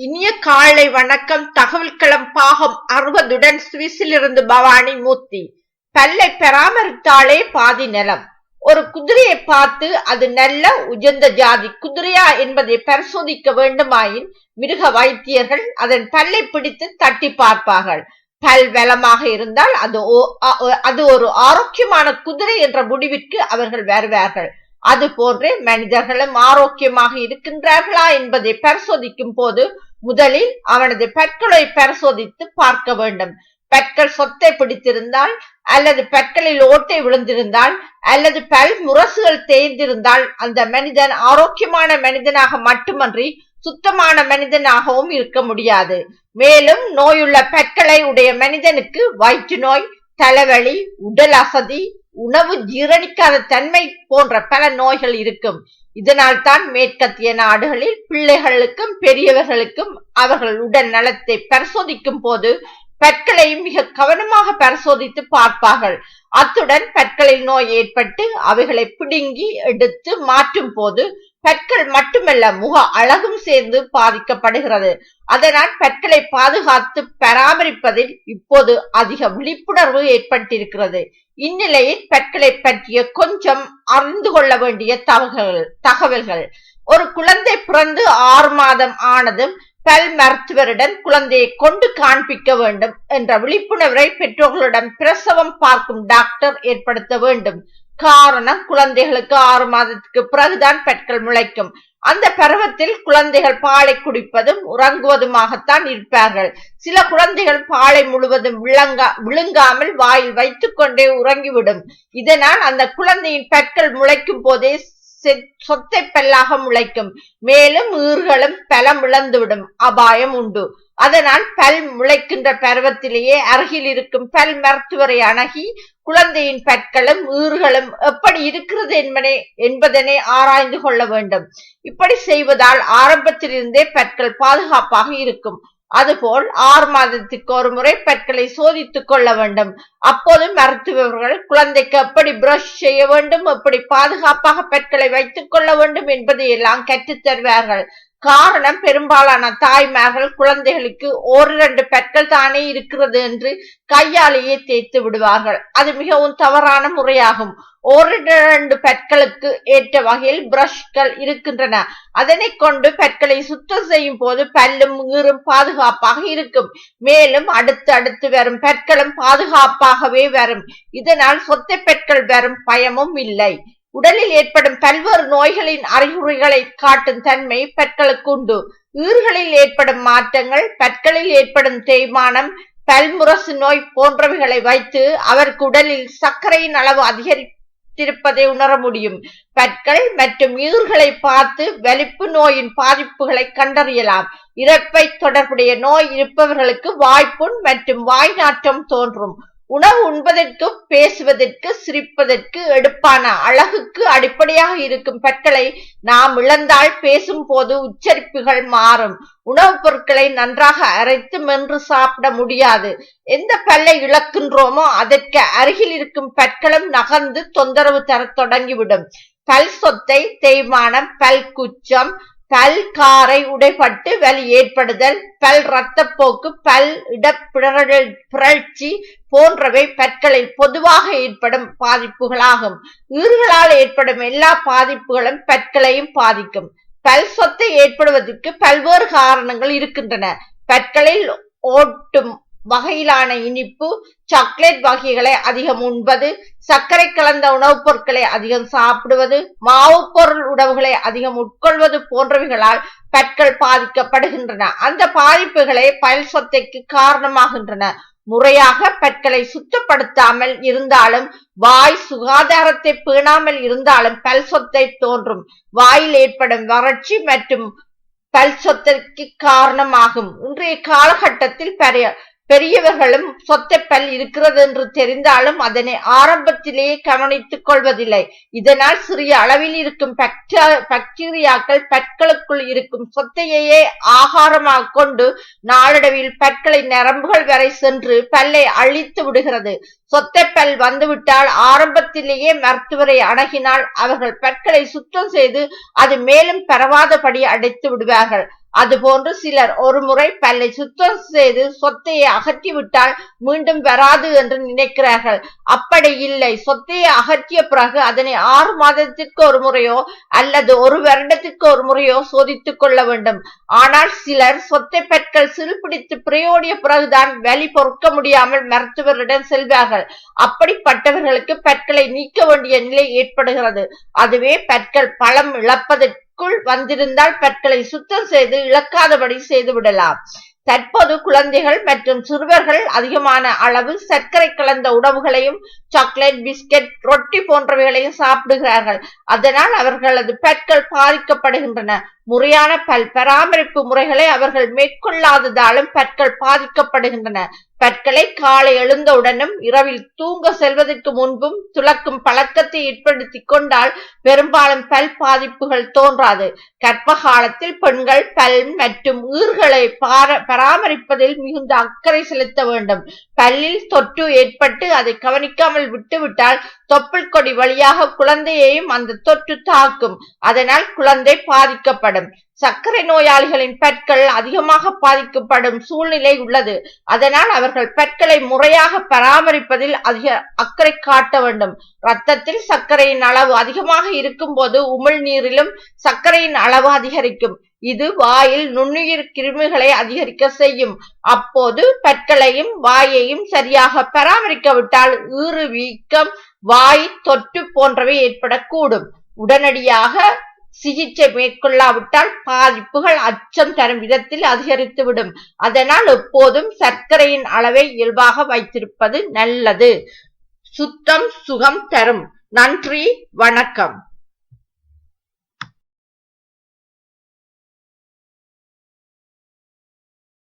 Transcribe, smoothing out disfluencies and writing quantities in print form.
இனிய காலை வணக்கம். தகவல் களம் பாகம் 60 சுவிஸிலிருந்து பவானி மூர்த்தி. பல்லை பராமரித்தாலே பாதி நலம். ஒரு குதிரையை பார்த்து அது நல்ல உயர்ந்த ஜாதி குதிரையா என்பதை பரிசோதிக்க வேண்டுமாயின் மிருக வைத்தியர்கள் அதன் பல்லை பிடித்து தட்டி பார்ப்பார்கள். பல் வளமாக இருந்தால் அது ஒரு ஆரோக்கியமான குதிரை என்ற முடிவிற்கு அவர்கள் வருவார்கள். அது போன்றே மனிதர்களும் ஆரோக்கியமாக இருக்கின்றார்களா என்பதை பரிசோதிக்கும் போது முதலில் அவனது பற்களை பரிசோதித்து பார்க்க வேண்டும். பற்கள் சொத்தை பிடித்திருந்தால் அல்லது பற்களில் ஓட்டை விழுந்திருந்தால் அல்லது பல் முரசுகள் தேய்ந்திருந்தால் அந்த மனிதன் ஆரோக்கியமான மனிதனாக மட்டுமன்றி சுத்தமான மனிதனாகவும் இருக்க முடியாது. மேலும் நோயுள்ள பற்களை உடைய மனிதனுக்கு வயிற்று நோய், தலைவலி, உடல் அசதி, உணவு ஜீரணிக்காத தன்மை போன்ற பல நோய்கள் இருக்கும். இதனால் தான் மேற்கத்திய நாடுகளில் பிள்ளைகளுக்கும் பெரியவர்களுக்கும் அவர்கள் உடல் நலத்தை பரிசோதிக்கும் போது பற்களையும் மிக கவனமாக பரிசோதித்து பார்ப்பார்கள். அத்துடன் பற்களில் நோய் ஏற்பட்டு அவைகளை பிடுங்கி எடுத்து மாற்றும் போது பற்கள் மட்டுமல்ல முக அழகும் சேர்ந்து பாதிக்கப்படுகிறது. அதனால் பற்களை பாதுகாத்து பராமரிப்பதில் இப்போது அதிக விழிப்புணர்வு ஏற்பட்டிருக்கிறது. இந்நிலையில் பற்களை பற்றிய கொஞ்சம் அறிந்து கொள்ள வேண்டிய தகவல்கள். ஒரு குழந்தை பிறந்து 6 மாதம் ஆனதும் பல் மருத்துவரிடம் குழந்தையை கொண்டு காண்பிக்க வேண்டும் என்ற விழிப்புணர்வை பெற்றோர்களிடம் பிரசவம் பார்க்கும் டாக்டர் ஏற்படுத்த வேண்டும். காரணம், குழந்தைகளுக்கு 6 மாதத்துக்கு பிறகுதான் பற்கள் முளைக்கும். அந்த பருவத்தில் குழந்தைகள் பாலை குடிப்பதும் உறங்குவதுமாகத்தான் இருப்பார்கள். சில குழந்தைகள் பாலை முழுவதும் விழுங்காமல் வாயில் வைத்துக் கொண்டே உறங்கிவிடும். இதனால் அந்த குழந்தையின் பற்கள் முளைக்கும் போதே சொத்தை பல்லாக முளைக்கும். மேலும் ஈர்களும் பலம் இழந்துவிடும் அபாயம் உண்டு. அதனால் பல் முளைக்கின்ற பருவத்திலேயே அருகில் இருக்கும் பல் மருத்துவரை அணுகி குழந்தையின் பற்களும் ஈர்களும் எப்படி இருக்கிறது என்பதனை ஆராய்ந்து கொள்ள வேண்டும். இப்படி செய்வதால் ஆரம்பத்திலிருந்தே பற்கள் பாதுகாப்பாக இருக்கும். அதுபோல் 6 மாதத்துக்கு ஒரு முறை பற்களை சோதித்துக் கொள்ள வேண்டும். அப்போது மருத்துவர்கள் குழந்தைக்கு எப்படி பிரஷ் செய்ய வேண்டும், எப்படி பாதுகாப்பாக பற்களை வைத்துக் கொள்ள வேண்டும் என்பதை எல்லாம் கற்றுத் தருவார்கள். காரணம், பெரும்பாலான தாய்மார்கள் குழந்தைகளுக்கு 1-2 பற்கள் தானே இருக்கிறது என்று கையாலேயே தேய்த்து விடுவார்கள். அது மிகவும் தவறான முறையாகும். 1-2 பற்களுக்கு ஏற்ற வகையில் பிரஷ்கள் இருக்கின்றன. அதனை கொண்டு பற்களை சுத்தம் செய்யும் போது பல்லும் ஈரும் பாதுகாப்பாக இருக்கும். மேலும் அடுத்து வரும் பற்களும் பாதுகாப்பாகவே வரும். இதனால் சொத்தை பற்கள் வரும் பயமும் இல்லை. உடலில் ஏற்படும் பல்வேறு நோய்களின் அறிகுறிகளை காட்டும் தன்மை பற்களுக்கு உண்டு. ஈறுகளில் ஏற்படும் மாற்றங்கள், பற்களில் ஏற்படும் தேய்மானம், பல்முரசு நோய் போன்றவைகளை வைத்து அவருக்கு உடலில் சர்க்கரையின் அளவு அதிகரித்திருப்பதை உணர முடியும். பற்கள் மற்றும் ஈறுகளை பார்த்து வலிப்பு நோயின் பாதிப்புகளை கண்டறியலாம். இரைப்பை தொடர்புடைய நோய் இருப்பவர்களுக்கு வாய்ப்புண் மற்றும் வாய் நாற்றம் தோன்றும். உணவு உண்பதற்கு, பேசுவதற்கு, சிரிப்பதற்கு, எடுப்பான அழகுக்கு அடிப்படையாக இருக்கும் பற்களை நாம் இழந்தால் பேசும் போது உச்சரிப்புகள் மாறும். உணவுப் பொருட்களை நன்றாக அரைத்து மென்று சாப்பிட முடியாது. எந்த பல்லை இழக்கின்றோமோ அதற்கு அருகில் இருக்கும் பற்களும் நகர்ந்து தொந்தரவு தர தொடங்கிவிடும். பல் சொத்தை, தேய்மானம், பல் குச்சம், பல் காரை உடைபட்டு வலி ஏற்படுதல், பல் இரத்தப்போக்கு, பல் இடப்பிறழ்ச்சி போன்றவை பற்களில் பொதுவாக ஏற்படும் பாதிப்புகளாகும். ஈறுகளால் ஏற்படும் எல்லா பாதிப்புகளும் பற்களையும் பாதிக்கும். பல் சொத்தை ஏற்படுவதற்கு பல்வேறு காரணங்கள் இருக்கின்றன. பற்களில் ஓட்டும் வகையிலான இனிப்பு, சாக்லேட் வகைகளை அதிகம் உண்பது, சர்க்கரை கலந்த உணவுப் பொருட்களை அதிகம் சாப்பிடுவது, மாவு பொருள் உணவுகளை அதிகம் உட்கொள்வது போன்றவைகளால் பற்கள் பாதிக்கப்படுகின்றன. அந்த பாதிப்புகளே பல் சொத்தைக்கு காரணமாகின்றன. முறையாக பற்களை சுத்தப்படுத்தாமல் இருந்தாலும், வாய் சுகாதாரத்தை பேணாமல் இருந்தாலும் பல் சொத்தை தோன்றும். வாயில் ஏற்படும் வறட்சி மற்றும் பல் சொத்தைக்கு காரணமாகும். இன்றைய காலகட்டத்தில் பெரியவர்களும் சொத்தை பல் இருக்கிறது என்று தெரிந்தாலும் அதனை ஆரம்பத்திலேயே கவனித்துக் கொள்வதில்லை. இதனால் சிறிய அளவில் இருக்கும் பாக்டீரியாக்கள் பற்களுக்குள் இருக்கும் சொத்தையே ஆகாரமாக கொண்டு நாளடைவில் பற்களின் நரம்புகள் வரை சென்று பல்லை அழித்து விடுகிறது. சொத்தை பல் வந்துவிட்டால் ஆரம்பத்திலேயே மருத்துவரை அணுகினால் அவர்கள் பற்களை சுத்தம் செய்து அது மேலும் பரவாதபடி அடைத்து விடுவார்கள். அதுபோன்று சிலர் ஒருமுறை பல்லை சுத்தம் செய்து சொத்தையை அகற்றிவிட்டால் மீண்டும் வராது என்று நினைக்கிறார்கள். அப்படி இல்லை. சொத்தையை அகற்றிய பிறகு அதனை 6 மாதத்திற்கு ஒரு முறையோ அல்லது 1 வருடத்திற்கு ஒரு முறையோ சோதித்துக் கொள்ள வேண்டும். ஆனால் சிலர் சொத்தை பற்கள் சிறுபிடித்து பிரயோடிய பிறகுதான் வலி பொறுக்க முடியாமல் மருத்துவரிடம் செல்வார்கள். அப்படிப்பட்டவர்களுக்கு பற்களை நீக்க வேண்டிய நிலை ஏற்படுகிறது. அதுவே பற்கள் பலம் இழப்பதற்கு வந்திருந்தால் பற்களை சுத்தம் செய்து இழக்காதபடி செய்து விடலாம். தற்போது குழந்தைகள் மற்றும் சிறுவர்கள் அதிகமான அளவு சர்க்கரை கலந்த உணவுகளையும் சாக்லேட், பிஸ்கட், ரொட்டி போன்றவைகளையும் சாப்பிடுகிறார்கள். அதனால் அவர்களது பற்கள் பாதிக்கப்படுகின்றன. முறையான பல் பராமரிப்பு முறைகளை அவர்கள் மேற்கொள்ளாததாலும் பற்கள் பாதிக்கப்படுகின்றன. பற்களை காலை எழுந்தவுடனும் இரவில் தூங்க செல்வதற்கு முன்பும் துலக்கும் பழக்கத்தை ஏற்படுத்திக் கொண்டால் பெரும்பாலும் பல் பாதிப்புகள் தோன்றாது. கர்ப்ப காலத்தில் பெண்கள் பல் மற்றும் ஈறுகளை பராமரிப்பதில் மிகுந்த அக்கறை செலுத்த வேண்டும். பல்லில் தொற்று ஏற்பட்டு அதை கவனிக்காமல் விட்டுவிட்டால் தொப்புள் கொடி வழியாக குழந்தையையும் அந்த தொற்று தாக்கும். அதனால் குழந்தை பாதிக்கப்படும். சர்க்கரை நோயாளிகளின் பற்கள் அதிகமாக பாதிக்கப்படும் சூழ்நிலை உள்ளது. அதனால் அவர்கள் பற்களை முறையாக பராமரிப்பதில் அதிக அக்கறை காட்ட வேண்டும். இரத்தத்தில் சர்க்கரையின் அளவு அதிகமாக இருக்கும் போது உமிழ்நீரிலும் சர்க்கரையின் அளவு அதிகரிக்கும். இது வாயில் நுண்ணுயிர் கிருமிகளை அதிகரிக்க செய்யும். அப்போது பற்களையும் வாயையும் சரியாக பராமரிக்கவிட்டால் ஈறு வீக்கம், வாய் தொற்று போன்றவை ஏற்படக்கூடும். உடனடியாக சிகிச்சை மேற்கொள்ளாவிட்டால் பாதிப்புகள் அச்சம் தரும் விதத்தில் அதிகரித்துவிடும். அதனால் எப்போதும் சர்க்கரையின் அளவை இயல்பாக வைத்திருப்பது நல்லது. சுத்தம் சுகம் தரும். நன்றி, வணக்கம்.